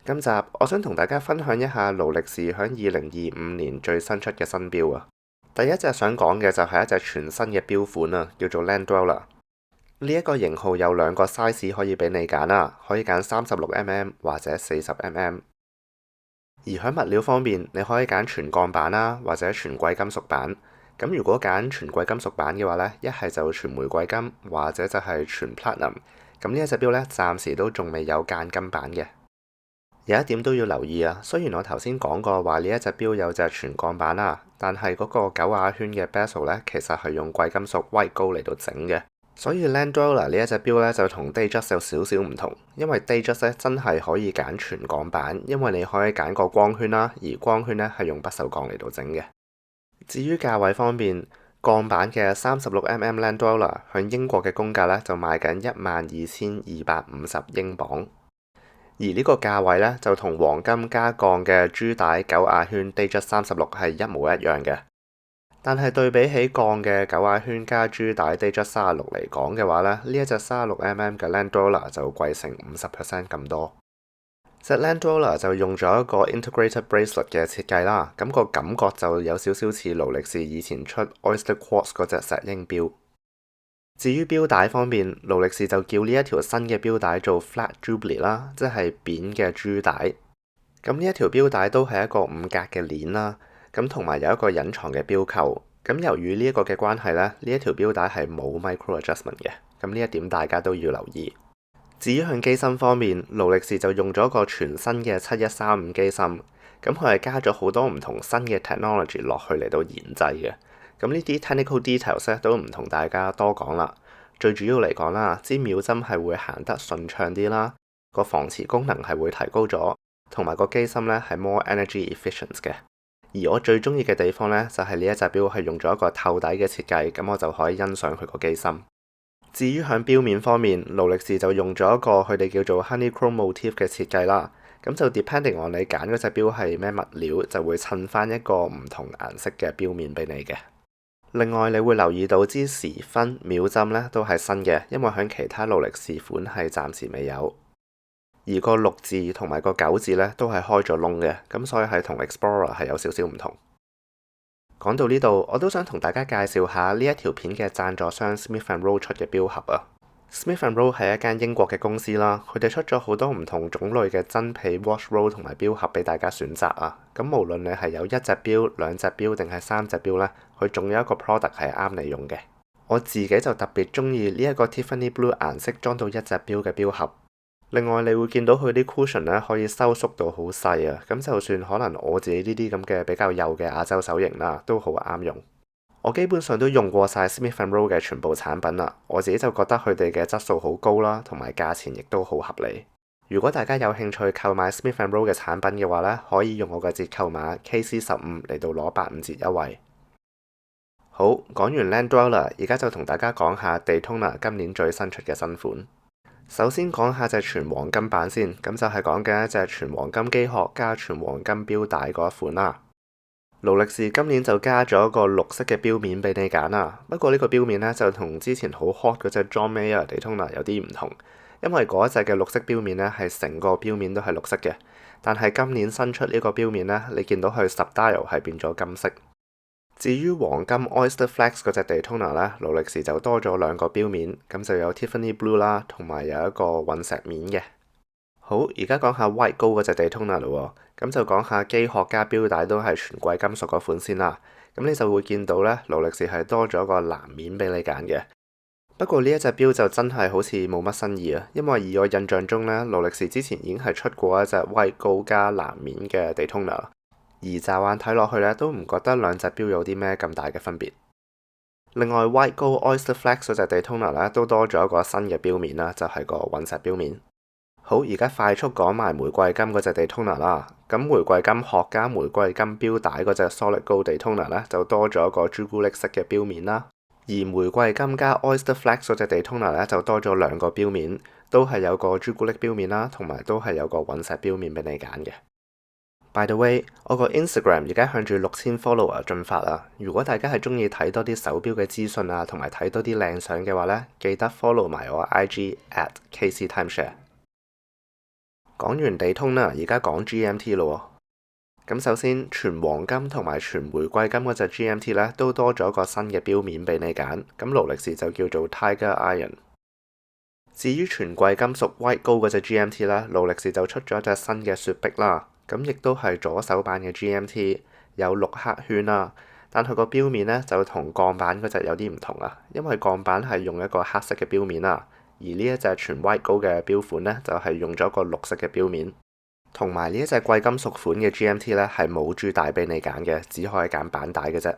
今集我想同大家分享一下勞力士響2025年最新出嘅新錶啊。第一隻想講嘅就係一隻全新嘅錶款啊，叫做 Land Dweller。呢一個型號有兩個 size 可以俾你揀啦，可以揀36mm 或者40mm。而喺物料方面，你可以揀全鋼板啦，或者全貴金屬板。咁如果揀全貴金屬板嘅話呢，一係就全玫瑰金，或者就係全 Platinum。咁呢一隻錶呢，暫時都仲未有間金版嘅。有一點都要留意啊，雖然我頭先講過話呢一隻錶有隻全鋼板啦，但係嗰個9瓦圈嘅 bezel 呢，其實係用貴金屬 white gold 嚟到整嘅，所以 Land Dweller 呢一隻錶呢，就同 Datejust 有少少唔同，因為 Datejust 咧真係可以揀全鋼板，因為你可以揀個光圈啦，而光圈呢係用不鏽鋼嚟到整嘅。至於價位方面，鋼版嘅36mm Land Dweller 向英國嘅公價呢，就賣緊12,250英鎊。而呢個價位呢，就同黃金加鋼嘅珠帶9瓦圈 Datejust 36係一模一樣嘅。但係對比起鋼嘅9瓦圈加珠帶 Datejust 36嚟講嘅話呢，呢一隻36mm嘅 Land Dweller 就貴成50% 咁多。隻 Land Dweller 就用咗一個 Integrated Bracelet 嘅設計啦，咁個感覺就有少少似勞力士以前出 Oyster Quartz 嗰隻石英錶。至於錶帶方面，勞力士就叫呢一條新嘅錶帶做 Flat Jubilee 啦，即係扁嘅珠帶。咁呢一條錶帶都係一個5格嘅鏈啦，咁同埋有一個隱藏嘅錶扣。咁由於呢一個嘅關係呢，呢一條錶帶係冇 micro adjustment 嘅，咁呢一點大家都要留意。至於向機芯方面，勞力士就用咗個全新嘅7135機芯，咁佢係加咗好多唔同新嘅 technology 落去嚟到研製嘅。咁呢啲 technical details 咧都唔同大家多講啦。最主要嚟講啦，支秒針係會行得順暢啲啦，個防磁功能係會提高咗，同埋個機芯咧係 more energy efficient 嘅。而我最中意嘅地方咧就係呢一隻錶係用咗一個透底嘅設計，咁我就可以欣賞佢個機芯。至於響錶面方面，勞力士就用咗一個佢哋叫做 honeycomb motif 嘅設計啦。咁就 depending on 你揀嗰隻錶係咩物料，就會襯翻一個唔同顏色嘅錶面俾你嘅。另外，你會留意到支時分秒針咧都係新嘅，因為響其他勞力士款係暫時未有。而個6字同埋個9字咧都係開咗窿嘅，咁所以係同 Explorer 係有少少唔同。講到呢度，我都想同大家介紹下呢一條片嘅贊助商 Smith & Rowe 出嘅錶盒啊。Smith & Rowe 係一間英國嘅公司啦，佢哋出咗好多唔同種類嘅真皮 watch roll 同埋錶盒俾大家選擇啊。咁無論你係有一隻錶、兩隻錶定係3隻錶呢，佢仲有一個 product 係啱你用嘅。我自己就特別中意呢一個 Tiffany Blue 顏色裝到一隻錶嘅錶盒。另外你會見到佢啲 cushion 咧可以收縮到好細啊，咁就算可能我自己呢啲咁嘅比較幼嘅亞洲手型啦，都好啱用。我基本上都用過晒 Smith & Rowe 嘅全部產品啦，我自己就覺得佢哋嘅質素好高啦，同埋價錢亦都好合理。如果大家有興趣購買 Smith & Rowe 嘅產品嘅話呢，可以用我嘅折扣碼 KC15 嚟到攞85折優惠。好，講完 Land Dweller， 而家就同大家講下 Daytona 今年最新出嘅新款。首先講下隻全黃金版先，咁就係講緊一隻全黃金機殼加全黃金錶帶嗰一款啦。勞力士今年就加咗個綠色嘅錶面俾你揀啦，不過呢個錶面呢，就同之前好 hot 嗰隻 John Mayer Daytona 有啲唔同，因為嗰一隻嘅綠色錶面呢，係成個錶面都係綠色嘅，但係今年新出呢個錶面呢，你見到佢 sub-dial 係變咗金色。至於黃金 Oyster Flex 嗰隻 Daytona 呢，勞力士就多咗兩個錶面，咁就有 Tiffany Blue 啦，同埋有一個隕石面嘅。好，而家講下 White Gold 嗰隻 Daytona 咯，咁就講下機殼加錶帶都係全貴金屬嗰款先啦。咁你就會見到呢，勞力士係多咗個藍面俾你揀嘅。不過呢一隻錶就真係好似冇乜新意啊，因為以我印象中呢，勞力士之前已經係出過一隻 White Gold 加藍面嘅 Daytona， 而乍眼睇落去呢，都唔覺得兩隻錶有啲咩咁大嘅分別。另外 White Gold Oyster Flex 嗰隻 Daytona 呢，都多咗一個新嘅錶面啦，就係個隕石錶面。好，而家快速講埋玫瑰金嗰隻 Daytona 啦。咁玫瑰金殼加玫瑰金錶帶嗰隻 Solid Gold Daytona 呢，就多咗一個朱古力色嘅錶面啦。而玫瑰金加 Oyster Flex 嗰隻 Daytona 呢，就多咗兩個錶面，都係有個朱古力錶面啦，同埋都係有個隕石錶面俾你揀嘅。By the way， 我個 Instagram 而家向住6000 follower 進發啦。如果大家係中意睇多啲手錶嘅資訊啊，同埋睇多啲靚相嘅話呢，記得 follow 埋我 IG @KCTimeshare。講完地通啦，而家講 GMT 咯。咁首先，全黃金同埋全玫瑰金嗰隻 GMT 咧，都多咗個新嘅錶面俾你揀。咁勞力士就叫做 Tiger Iron。至於全貴金屬 White Gold 嗰隻 GMT 咧，勞力士就出咗一隻新嘅雪碧啦。咁亦都係左手版嘅 GMT，有6黑圈啦。但佢個錶面咧就同鋼板嗰隻有啲唔同啊，因為鋼板係用一個黑色嘅錶面啦，而呢一隻全 White Gold 嘅錶款咧就係用咗個綠色嘅錶面。同埋呢一隻貴金屬款嘅 GMT 咧係冇珠帶俾你揀嘅，只可以揀板帶嘅啫。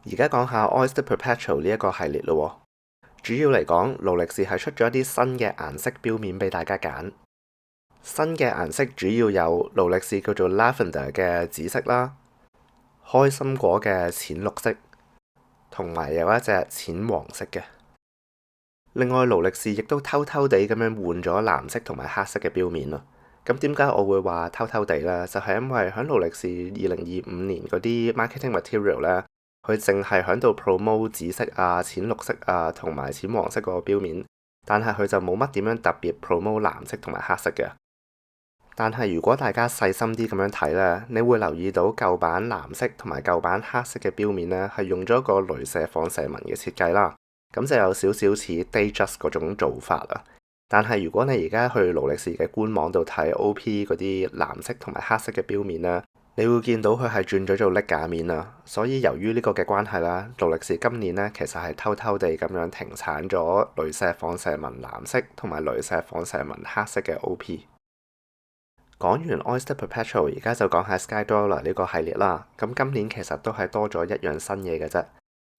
而家講下 Oyster Perpetual 呢一個系列咯。主要嚟講，勞力士係出咗一啲新嘅顏色錶面俾大家揀。新嘅顏色主要有勞力士叫做 Lavender 嘅紫色啦，開心果嘅淺綠色，同埋有一隻淺黃色嘅。另外，勞力士亦都偷偷地咁樣換咗藍色同埋黑色嘅錶面咯。咁點解我會話偷偷地呢？就係因為喺勞力士2025年嗰啲 marketing material 呢，佢淨係喺度 promote 紫色啊、淺綠色啊同埋淺黃色個錶面，但係佢就冇乜點樣特別 promote 藍色同埋黑色嘅。但係如果大家細心啲咁樣睇呢，你會留意到舊版藍色同埋舊版黑色嘅錶面呢，係用咗個鐳射放射紋嘅設計啦，咁就有少少似 Datejust 嗰種做法啊。但係如果你而家去勞力士嘅官網度睇 OP 嗰啲藍色同埋黑色嘅錶面咧，你會見到佢係轉咗做瀝架面啊。所以由於呢個嘅關係啦，勞力士今年咧其實係偷偷地咁樣停產咗鐳射放射紋藍色同埋鐳射放射紋黑色嘅 OP。講完 Oyster Perpetual， 而家就講下 Sky Dollar 呢個系列啦。咁今年其實都係多咗一樣新嘢嘅啫，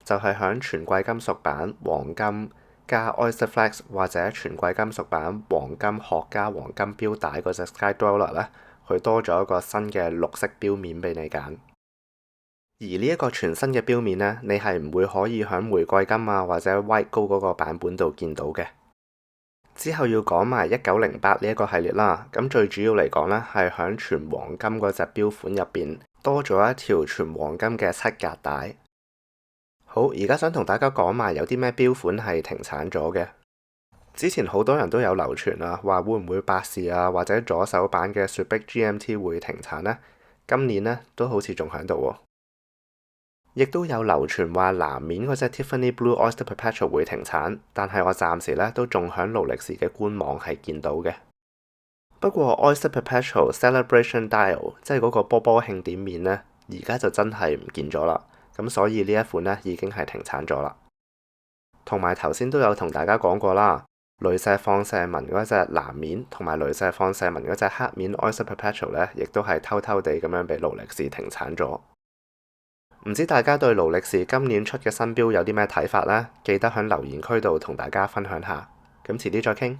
就係響全貴金屬版黃金加 Oyster Flex 或者全貴金屬版黃金殼加黃金錶帶嗰隻 Sky Dollar 咧，佢多咗一個新嘅綠色錶面俾你揀。而呢一個全新嘅錶面呢，你係唔會可以喺玫瑰金啊或者 White Gold 嗰個版本度見到嘅。之後要講埋1908呢一個系列啦。咁最主要嚟講呢，係喺全黃金嗰隻錶款入邊多咗一條全黃金嘅7格帶。好，而家想同大家講埋有啲咩錶款係停產咗嘅。之前好多人都有流傳啊，話會唔會百事啊或者左手版嘅雪碧 GMT 會停產呢？今年呢都好似仲喺度喎。亦都有流傳話藍面嗰隻 Tiffany Blue Oyster Perpetual 會停產，但係我暫時咧都仲喺勞力士嘅官網係見到嘅。不過 Oyster Perpetual Celebration Dial 即係嗰個波波慶典面呢，而家就真係唔見咗啦。咁所以呢一款呢已經係停產咗啦。同埋頭先都有同大家講過啦，鐳射放射紋嗰隻藍面同埋鐳射放射紋嗰隻黑面 Oyster Perpetual 呢，亦都係偷偷地咁樣俾勞力士停產咗。唔知大家對勞力士今年出嘅新錶有啲咩睇法呢？記得喺留言區度同大家分享下。咁遲啲再傾。